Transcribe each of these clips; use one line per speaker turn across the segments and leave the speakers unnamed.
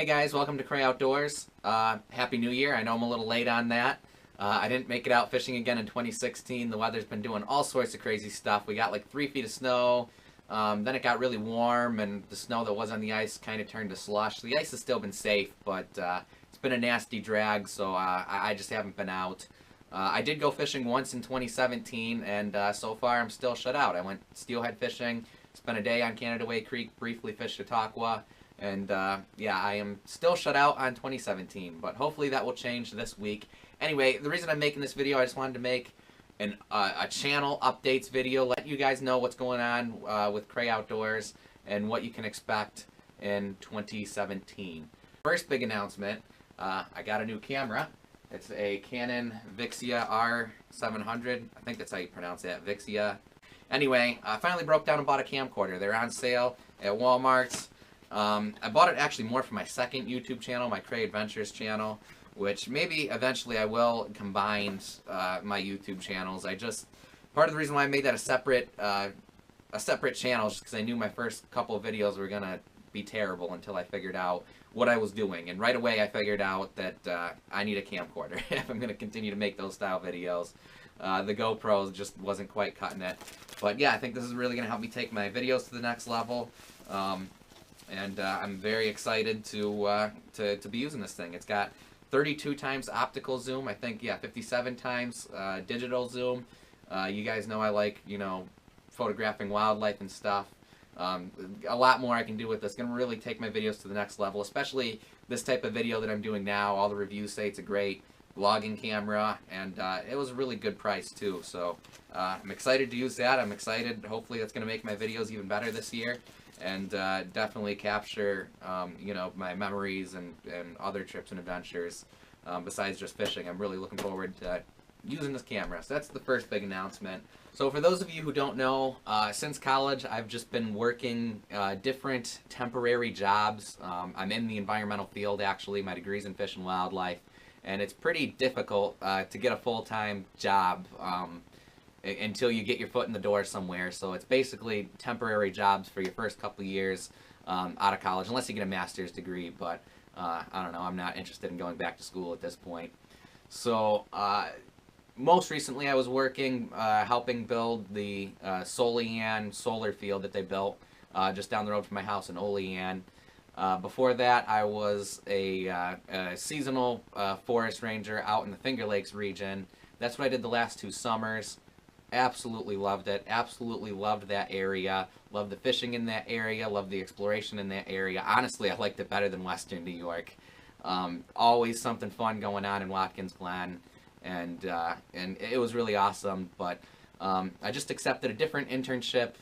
Hey guys, welcome to Cray Outdoors. Happy New Year. I know I'm a little late on that. I didn't make it out fishing again in 2016. The weather's been doing all sorts of crazy stuff. We got like 3 feet of snow. Then it got really warm, and the snow that was on the ice kind of turned to slush. The ice has still been safe, but it's been a nasty drag, so I just haven't been out. I did go fishing once in 2017, and so far I'm still shut out. I went steelhead fishing, spent a day on Canada Way Creek, briefly fished Chautauqua, and yeah, I am still shut out on 2017, but hopefully that will change this week. Anyway, the reason I'm making this video, I just wanted to make a channel updates video, let you guys know what's going on with Cray Outdoors and what you can expect in 2017. First big announcement, I got a new camera. It's a Canon Vixia R700. I think that's how you pronounce that, Vixia. Anyway, I finally broke down and bought a camcorder. They're on sale at Walmart. I bought it actually more for my second YouTube channel, my Cray Adventures channel, which maybe eventually I will combine my YouTube channels. Part of the reason why I made that a separate channel is just because I knew my first couple of videos were gonna be terrible until I figured out what I was doing, and right away I figured out that I need a camcorder if I'm gonna continue to make those style videos. The GoPro just wasn't quite cutting it, but yeah, I think this is really gonna help me take my videos to the next level. And I'm very excited to be using this thing. It's got 32 times optical zoom, I think, yeah, 57 times digital zoom. You guys know I like, photographing wildlife and stuff. A lot more I can do with this. It's going to really take my videos to the next level, especially this type of video that I'm doing now. All the reviews say it's a great vlogging camera, and it was a really good price too. So I'm excited to use that. I'm excited. Hopefully that's going to make my videos even better this year, and definitely capture my memories and other trips and adventures besides just fishing. I'm really looking forward to using this camera. So that's the first big announcement. So for those of you who don't know, since college I've just been working different temporary jobs. I'm in the environmental field actually. My degree's in fish and wildlife, and it's pretty difficult to get a full-time job until you get your foot in the door somewhere. So it's basically temporary jobs for your first couple of years out of college, unless you get a master's degree, but I don't know, I'm not interested in going back to school at this point. So most recently I was working helping build the Solean solar field that they built just down the road from my house in Olean. Before that, I was a seasonal forest ranger out in the Finger Lakes region. That's what I did the last 2 summers. Absolutely loved it. Absolutely loved that area. Loved the fishing in that area. Loved the exploration in that area. Honestly, I liked it better than Western New York. Always something fun going on in Watkins Glen, and it was really awesome. But I just accepted a different internship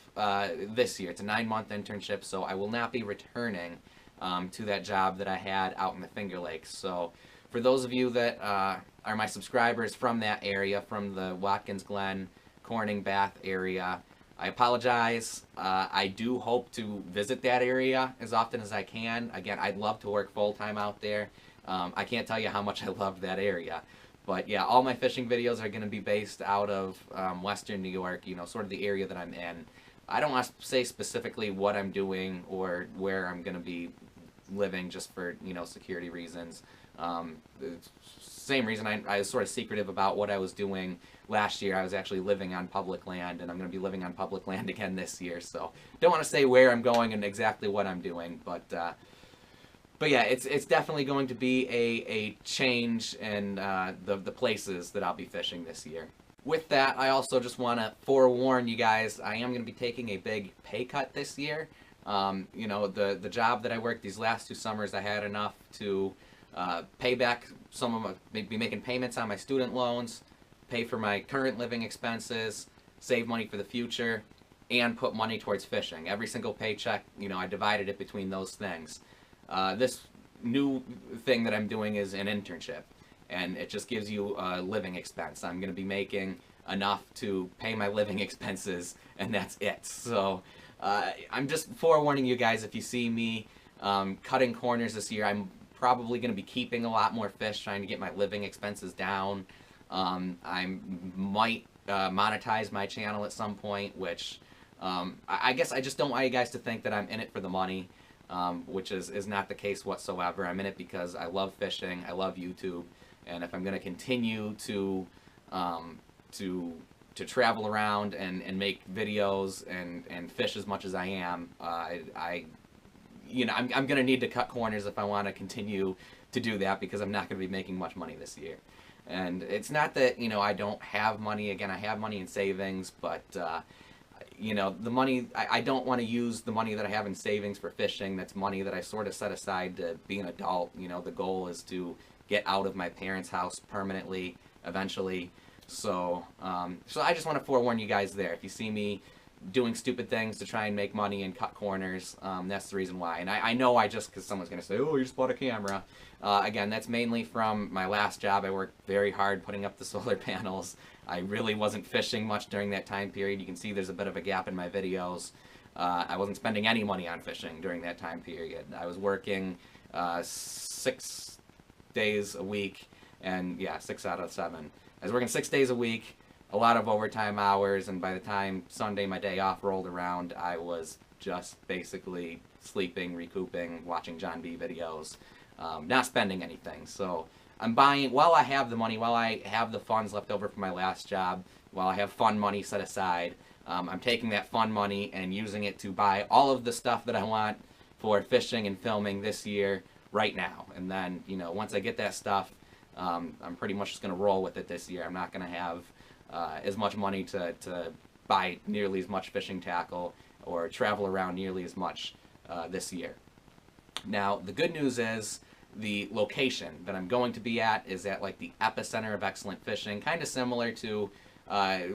this year. It's a 9-month internship, so I will not be returning to that job that I had out in the Finger Lakes. So for those of you that are my subscribers from that area, from the Watkins Glen, Corning, Bath area, I apologize. I do hope to visit that area as often as I can. Again, I'd love to work full-time out there. I can't tell you how much I love that area. But yeah, all my fishing videos are going to be based out of Western New York, sort of the area that I'm in. I don't want to say specifically what I'm doing or where I'm going to be living, just for security reasons. Same reason I was sort of secretive about what I was doing last year. I was actually living on public land, and I'm going to be living on public land again this year. So don't want to say where I'm going and exactly what I'm doing, but yeah, it's definitely going to be a change in the places that I'll be fishing this year. With that, I also just want to forewarn you guys, I am going to be taking a big pay cut this year. The job that I worked these last 2 summers, I had enough to pay back some of be making payments on my student loans, pay for my current living expenses, save money for the future, and put money towards fishing. Every single paycheck, I divided it between those things. This new thing that I'm doing is an internship, and it just gives you a living expense. I'm going to be making enough to pay my living expenses, and that's it. So I'm just forewarning you guys, if you see me cutting corners this year, I'm probably going to be keeping a lot more fish, trying to get my living expenses down. I might monetize my channel at some point, which I guess I just don't want you guys to think that I'm in it for the money. which is not the case whatsoever. I'm in it because I love fishing, I love YouTube, and if I'm going to continue to travel around and make videos and fish as much as I am, I'm going to need to cut corners if I want to continue to do that, because I'm not going to be making much money this year. And it's not that, I don't have money. Again, I have money in savings, but, the money, I don't want to use the money that I have in savings for fishing. That's money that I sort of set aside to be an adult. The goal is to get out of my parents' house permanently, eventually. So I just want to forewarn you guys there. If you see me doing stupid things to try and make money and cut corners, that's the reason why. And I know because someone's going to say, oh, you just bought a camera. Again, that's mainly from my last job. I worked very hard putting up the solar panels. I really wasn't fishing much during that time period. You can see there's a bit of a gap in my videos. I wasn't spending any money on fishing during that time period. I was working 6 days a week, and yeah, 6 out of 7. I was working 6 days a week, a lot of overtime hours, and by the time Sunday, my day off, rolled around, I was just basically sleeping, recouping, watching John B videos, not spending anything. So I'm buying, while I have the money, while I have the funds left over from my last job, while I have fun money set aside, I'm taking that fun money and using it to buy all of the stuff that I want for fishing and filming this year right now. And then, once I get that stuff, I'm pretty much just going to roll with it this year. I'm not going to have as much money to buy nearly as much fishing tackle or travel around nearly as much this year. Now, the good news is the location that I'm going to be at is at like the epicenter of excellent fishing, kind of similar to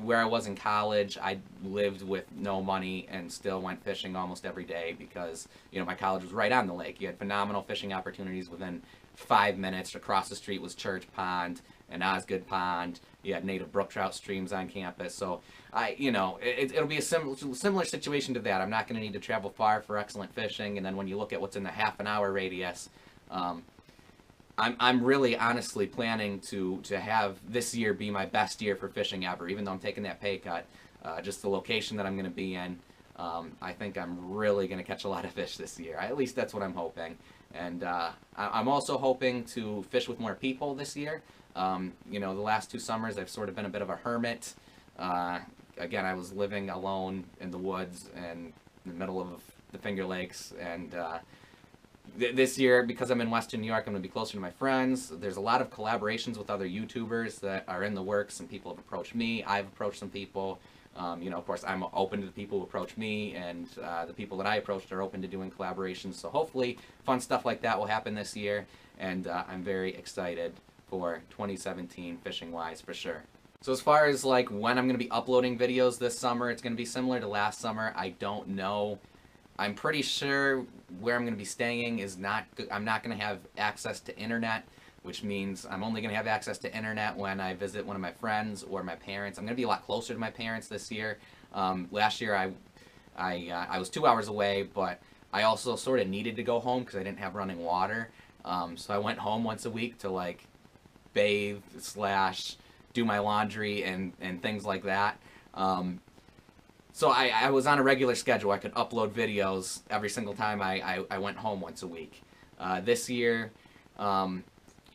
where I was in college. I lived with no money and still went fishing almost every day because, my college was right on the lake. You had phenomenal fishing opportunities within 5 minutes. Across the street was Church Pond and Osgood Pond. You had native brook trout streams on campus. So it'll be a similar situation to that. I'm not going to need to travel far for excellent fishing. And then when you look at what's in the half-an-hour radius, I'm really honestly planning to have this year be my best year for fishing ever, even though I'm taking that pay cut. Just the location that I'm going to be in, I think I'm really going to catch a lot of fish this year. At least that's what I'm hoping. And I'm also hoping to fish with more people this year. The last 2 summers I've sort of been a bit of a hermit. Again, I was living alone in the woods and in the middle of the Finger Lakes, and this year, because I'm in Western New York, I'm going to be closer to my friends. There's a lot of collaborations with other YouTubers that are in the works. Some people have approached me. I've approached some people. Of course, I'm open to the people who approach me, and the people that I approached are open to doing collaborations. So hopefully fun stuff like that will happen this year, and I'm very excited for 2017 fishing-wise for sure. So as far as like when I'm going to be uploading videos this summer, it's going to be similar to last summer. I don't know. I'm pretty sure where I'm going to be staying is I'm not going to have access to internet, which means I'm only going to have access to internet when I visit one of my friends or my parents. I'm going to be a lot closer to my parents this year. Last year I was 2 hours away, but I also sort of needed to go home because I didn't have running water. So I went home once a week to like bathe / do my laundry and things like that. So I was on a regular schedule. I could upload videos every single time I went home once a week. This year,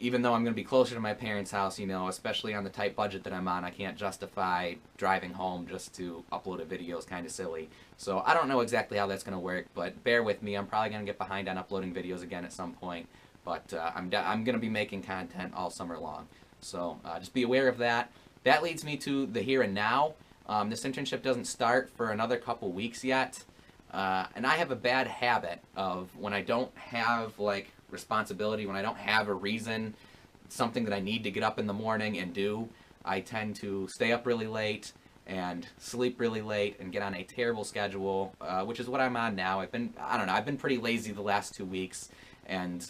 even though I'm going to be closer to my parents' house, especially on the tight budget that I'm on, I can't justify driving home just to upload a video. It's kind of silly. So I don't know exactly how that's going to work, but bear with me. I'm probably going to get behind on uploading videos again at some point, but I'm going to be making content all summer long. So just be aware of that. That leads me to the here and now. This internship doesn't start for another couple weeks yet, and I have a bad habit of when I don't have like responsibility, when I don't have a reason, something that I need to get up in the morning and do, I tend to stay up really late and sleep really late and get on a terrible schedule, which is what I'm on now. I've been pretty lazy the last 2 weeks, and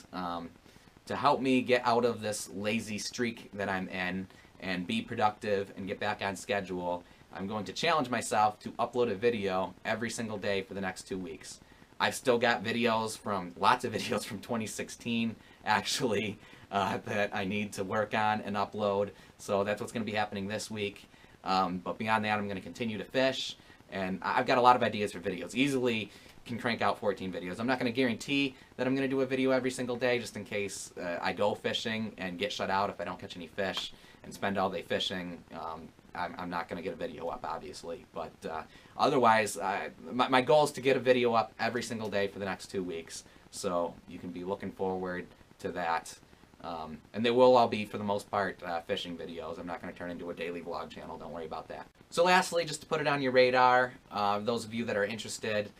to help me get out of this lazy streak that I'm in and be productive and get back on schedule, I'm going to challenge myself to upload a video every single day for the next 2 weeks. I've still got lots of videos from 2016, actually, that I need to work on and upload. So that's what's going to be happening this week. But beyond that, I'm going to continue to fish. And I've got a lot of ideas for videos. Easily can crank out 14 videos. I'm not going to guarantee that I'm going to do a video every single day, just in case I go fishing and get shut out if I don't catch any fish and spend all day fishing. I'm not going to get a video up, obviously, but otherwise, my goal is to get a video up every single day for the next 2 weeks, so you can be looking forward to that. And they will all be, for the most part, fishing videos. I'm not going to turn into a daily vlog channel, don't worry about that. So lastly, just to put it on your radar, those of you that are interested,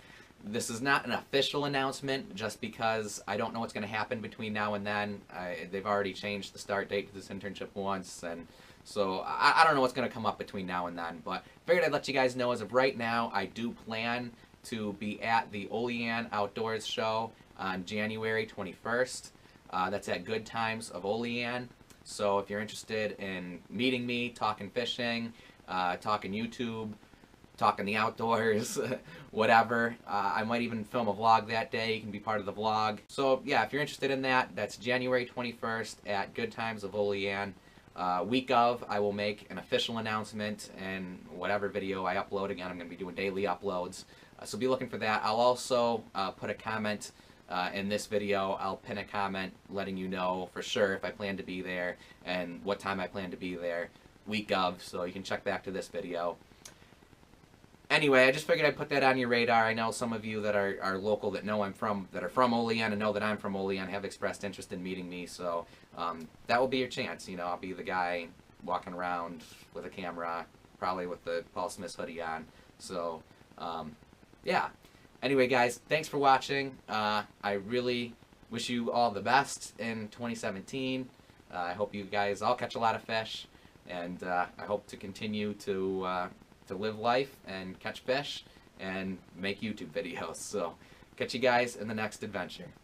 this is not an official announcement just because I don't know what's going to happen between now and then. They've already changed the start date to this internship once, and so I don't know what's going to come up between now and then, but figured I'd let you guys know as of right now, I do plan to be at the Olean Outdoors Show on January 21st. That's at Good Times of Olean. So if you're interested in meeting me, talking fishing, talking YouTube, talking the outdoors, whatever, I might even film a vlog that day. You can be part of the vlog. So yeah, if you're interested in that, that's January 21st at Good Times of Olean. Week of, I will make an official announcement and whatever video I upload. Again, I'm going to be doing daily uploads. So be looking for that. I'll also put a comment in this video. I'll pin a comment letting you know for sure if I plan to be there and what time I plan to be there week of, so you can check back to this video. Anyway, I just figured I'd put that on your radar. I know some of you that are local that know that are from Olean and know that I'm from Olean have expressed interest in meeting me, so that will be your chance. You know, I'll be the guy walking around with a camera, probably with the Paul Smith hoodie on. So, yeah. Anyway, guys, thanks for watching. I really wish you all the best in 2017. I hope you guys all catch a lot of fish, and I hope to continue to live life and catch fish and make YouTube videos. So, catch you guys in the next adventure.